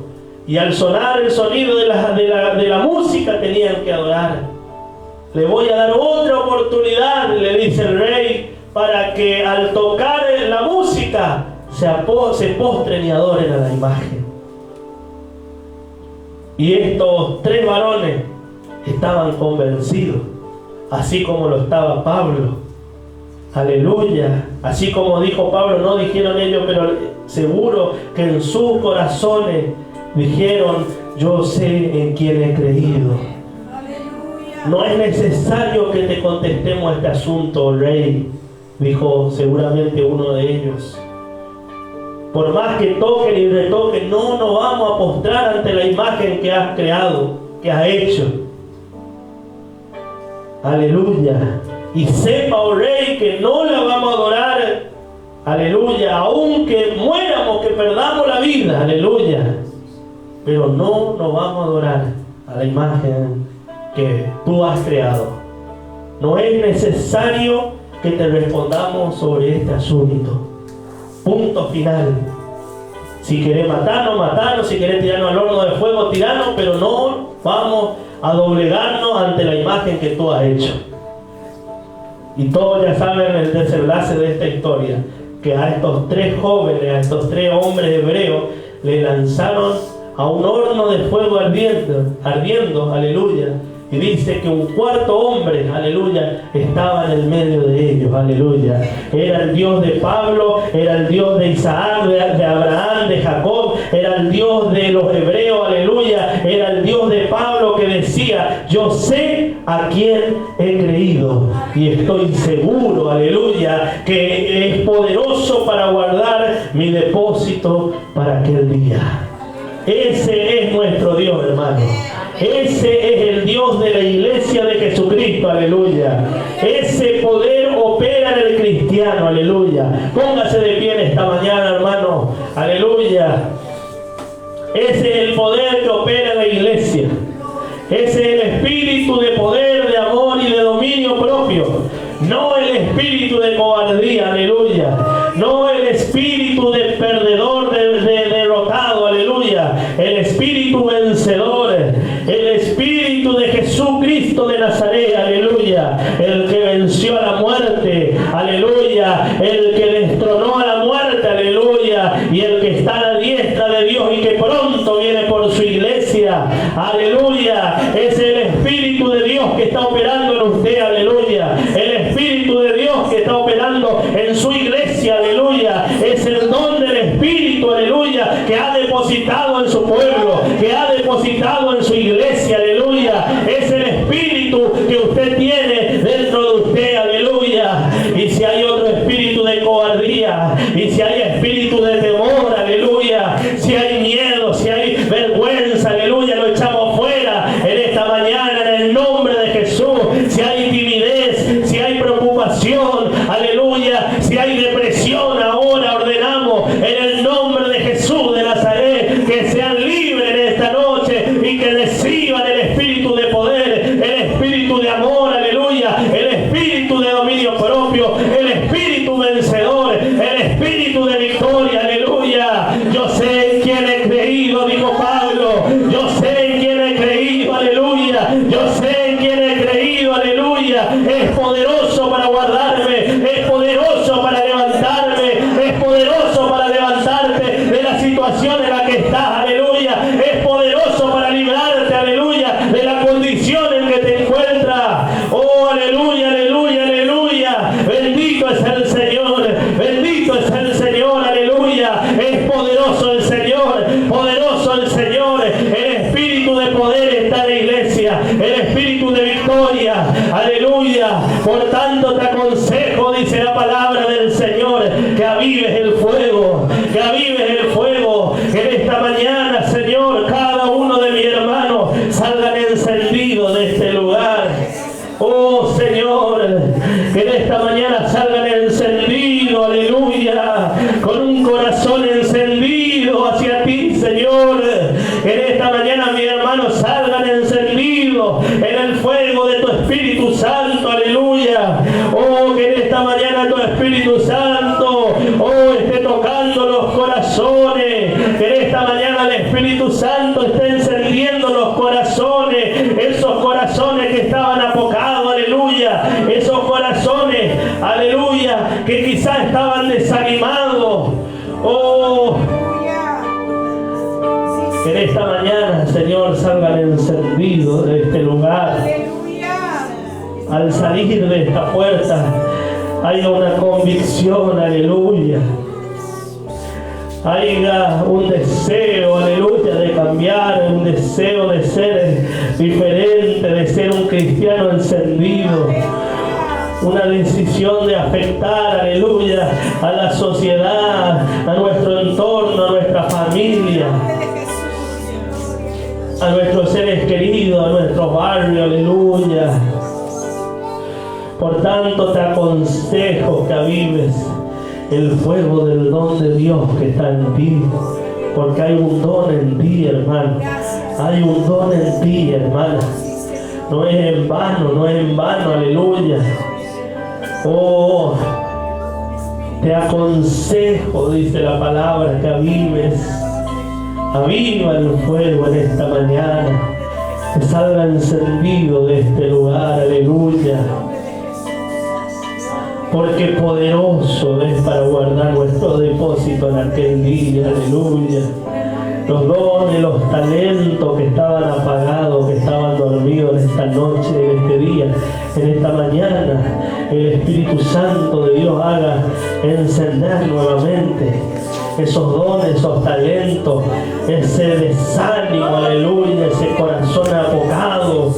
Y al sonar el sonido de la música tenían que adorar. Le voy a dar otra oportunidad, le dice el rey, para que al tocar la música se postren y adoren a la imagen. Y estos 3 varones estaban convencidos, así como lo estaba Pablo. Aleluya. Así como dijo Pablo, no dijeron ellos, pero seguro que en sus corazones dijeron: yo sé en quién he creído. No es necesario que te contestemos este asunto, rey, dijo seguramente uno de ellos. Por más que toquen y retoquen, no nos vamos a postrar ante la imagen que has creado, que has hecho. Aleluya. Y sepa, oh rey, que no la vamos a adorar. Aleluya. Aunque muéramos, que perdamos la vida. Aleluya. Pero no nos vamos a adorar a la imagen que tú has creado. No es necesario que te respondamos sobre este asunto. Punto final. Si querés matarnos, matarnos. Si querés tirarnos al horno de fuego, tirarnos. Pero no vamos a doblegarnos ante la imagen que tú has hecho. Y todos ya saben el desenlace de esta historia, que a estos 3 jóvenes, a estos 3 hombres hebreos, le lanzaron a un horno de fuego ardiendo, aleluya. Y dice que un cuarto hombre, aleluya, estaba en el medio de ellos, aleluya. Era el Dios de Pablo, era el Dios de Isaac, de Abraham, de Jacob, era el Dios de los hebreos, aleluya. Era el Dios de Pablo que decía: yo sé a quién he creído y estoy seguro, aleluya, que es poderoso para guardar mi depósito para aquel día. Ese es nuestro Dios, hermano. Ese es el Dios de la iglesia de Jesucristo, aleluya. Ese poder opera en el cristiano, aleluya. Póngase de pie en esta mañana, hermano, aleluya. Ese es el poder que opera en la iglesia. Ese es el espíritu de poder, de amor y de dominio propio. No el espíritu de cobardía, aleluya. No el espíritu de perdedor, de derrotado, aleluya. El espíritu vencedor. El espíritu de Jesucristo de Nazaret, aleluya. El que venció a la muerte, aleluya. El que destronó a la muerte, aleluya. Y el que está a la diestra de Dios y que pronto viene por su iglesia, aleluya. Es el espíritu de Dios que está operando en usted, aleluya. El espíritu de Dios que está operando en su iglesia, aleluya. Es el don del espíritu, aleluya, que ha depositado en su pueblo, que ha depositado en su iglesia, aleluya. Es el espíritu que usted tiene dentro de usted, aleluya. Y si hay otro espíritu de cobardía, y si hay espíritu de temor, aleluya, si hay miedo, si hay vergüenza, aleluya, lo echamos fuera en esta mañana en el nombre de Jesús. Si hay timidez, si hay preocupación, aleluya, si hay depresión, ahora ordenamos en el nombre de Jesús de Nazaret que sean libres en esta noche y que reciban el espíritu de poder, el espíritu de amor, aleluya, el espíritu de dominio propio, el espíritu vencedor, el espíritu de victoria, aleluya. Yo sé en quién he creído, dijo Pablo. Yo sé en quién he creído, aleluya. Yo sé en quién he creído, aleluya. Es poderoso para guardarme, es poderoso para levantarme, es poderoso para levantarte de la situación en la que estás, aleluya. Es poderoso para librarte, aleluya, de la condición en que te encuentras. Oh, aleluya, aleluya, aleluya. Bendito es el Señor, bendito es el Señor, aleluya. Es poderoso el Señor, poderoso el Señor. El espíritu de poder está en la iglesia, el espíritu de victoria, aleluya. Por tanto te aconsejo, dice la palabra del Señor, que avives el fuego, que avives el fuego. Que en esta mañana, Señor, cada uno de mis hermanos salgan encendidos de este lugar. Oh Señor, que en esta mañana salgan encendidos, aleluya, con un corazón encendido hacia ti, Señor. En esta mañana, mi hermano, salgan encendidos en el fuego de tu Espíritu Santo, aleluya. Oh, que en esta mañana tu Espíritu Santo, oh, esté tocando los corazones. Que en esta mañana el Espíritu Santo esté encendiendo los corazones, esos corazones que estaban apocados, aleluya. Esos corazones, aleluya, que quizás estaban desanimados. Oh, que en esta mañana, Señor, salgan encendidos de este lugar. Al salir de esta puerta, haya una convicción, aleluya. Haya un deseo, aleluya, de cambiar, un deseo de ser diferente, de ser un cristiano encendido. Una decisión de afectar, aleluya, a la sociedad, a nuestro entorno, a nuestra familia, a nuestros seres queridos, a nuestro barrio, aleluya. Por tanto, te aconsejo que avives el fuego del don de Dios que está en ti, porque hay un don en ti, hermano. Hay un don en ti, hermana. No es en vano, no es en vano, aleluya. Oh, te aconsejo, dice la palabra, que avives. Aviva el fuego en esta mañana, que salga encendido de este lugar, aleluya. Porque poderoso es para guardar nuestro depósito en aquel día, aleluya. Los dones, los talentos que estaban apagados, que estaban dormidos en esta noche, en este día, en esta mañana, el Espíritu Santo de Dios haga encender nuevamente esos dones, esos talentos, ese desánimo, aleluya, ese corazón apocado.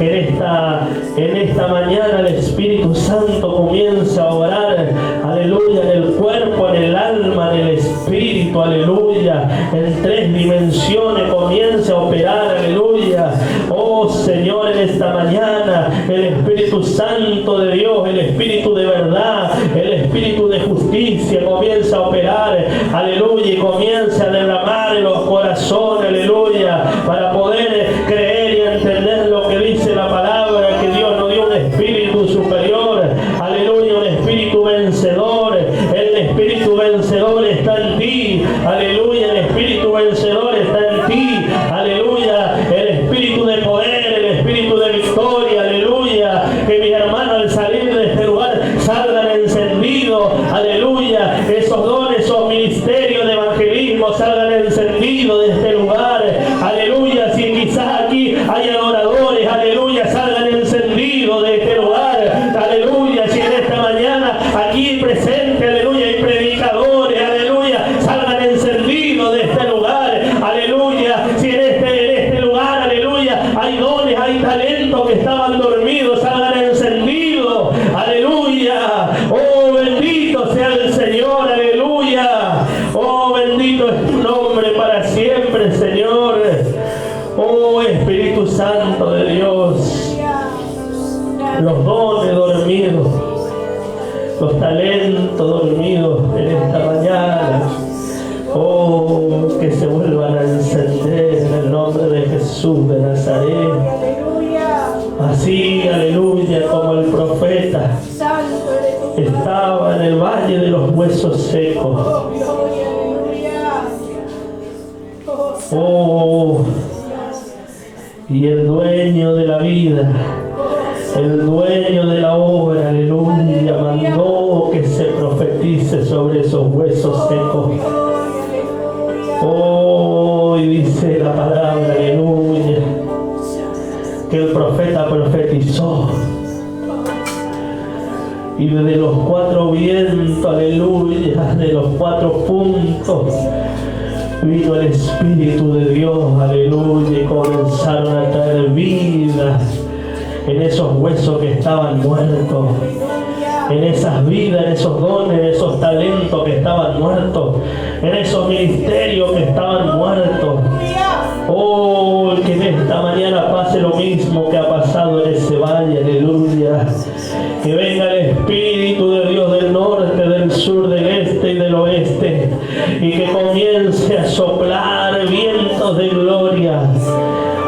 En esta mañana el Espíritu Santo comienza a orar, aleluya, en el cuerpo, en el alma, en el espíritu, aleluya, en 3 dimensiones comienza a operar, aleluya. Oh Señor, en esta mañana el Espíritu Santo de Dios, el Espíritu de verdad, el Espíritu de justicia comienza a operar, aleluya, y comienza a derramar en los corazones, aleluya, para poder creer y entender lo que dice la palabra, que Dios nos dio un espíritu superior, aleluya, un espíritu vencedor. El espíritu vencedor está en ti, aleluya, el espíritu vencedor está en ti, aleluya, el espíritu de poder, el espíritu de victoria, aleluya. Que mis hermanos al salir de este lugar salgan encendidos, aleluya, esos dones, esos ministerios de evangelismo salgan encendidos de este lugar, aleluya. Si quizás aquí hay adoradores, aleluya, salgan encendidos de este lugar, aleluya. Si en esta mañana aquí presente, aleluya, hay predicadores, aleluya, salgan encendidos de este lugar, aleluya. Si en este lugar, aleluya, hay dones, hay talentos que estaban dormidos, salgan encendidos, aleluya. Oh, bendito sea el Señor, aleluya. Oh, bendito es tu nombre para siempre, Señor. Oh, Espíritu Santo de Dios, los dones dormidos, los talentos dormidos en esta mañana, oh, que se vuelvan a encender en el nombre de Jesús de Nazaret. Así, aleluya, como el profeta estaba en el valle de los huesos secos. Oh, y el dueño de la vida, el dueño de la obra, aleluya, mandó que se profetice sobre esos huesos secos. Oh, y dice la palabra, aleluya, que el profeta profetizó. Y desde los 4 vientos, aleluya, de los 4 puntos, vino el Espíritu de Dios, aleluya, y comenzaron a traer vida en esos huesos que estaban muertos, en esas vidas, en esos dones, en esos talentos que estaban muertos, en esos ministerios que estaban muertos. Oh, que en esta mañana pase lo mismo que ha pasado en ese valle, aleluya. Que venga el Espíritu llenados de gloria.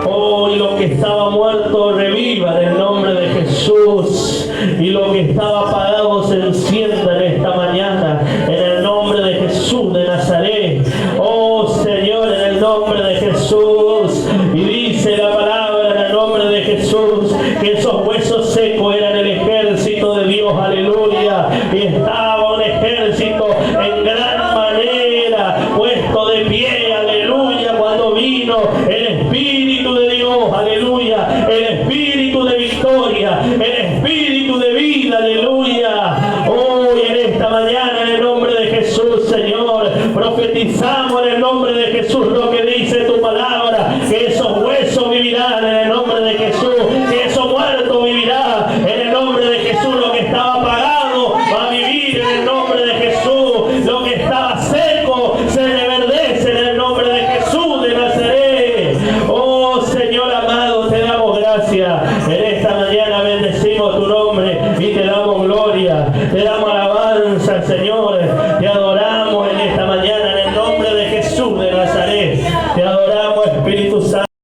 Oh, y lo que estaba muerto reviva en el nombre de Jesús. Y lo que estaba apagado se encienda en esta mañana, en el nombre de Jesús de Nazaret. Oh Señor, en el nombre de Jesús. Y dice la palabra en el nombre de Jesús que esos huesos secos eran el ejército de Dios, aleluya. Y estaba un ejército en gran manera puesto de pie, aleluya, cuando vino el Espíritu de Dios, aleluya, el Espíritu de victoria, el Espíritu de vida, aleluya. Hoy en esta mañana, en el nombre de Jesús, Señor, profetizamos en el nombre de Jesús lo que dice tu palabra, que esos huesos vivirán en el nombre de Jesús, que eso muerto vivirá en el nombre de Jesús, lo que estaba apagado va a vivir en el nombre de Jesús, lo que estaba seco se reverdece en el nombre de Jesús de Nazaret. Oh Señor amado, te damos gracias en esta mañana, bendecimos tu nombre y te damos gloria, te damos alabanza, Señor.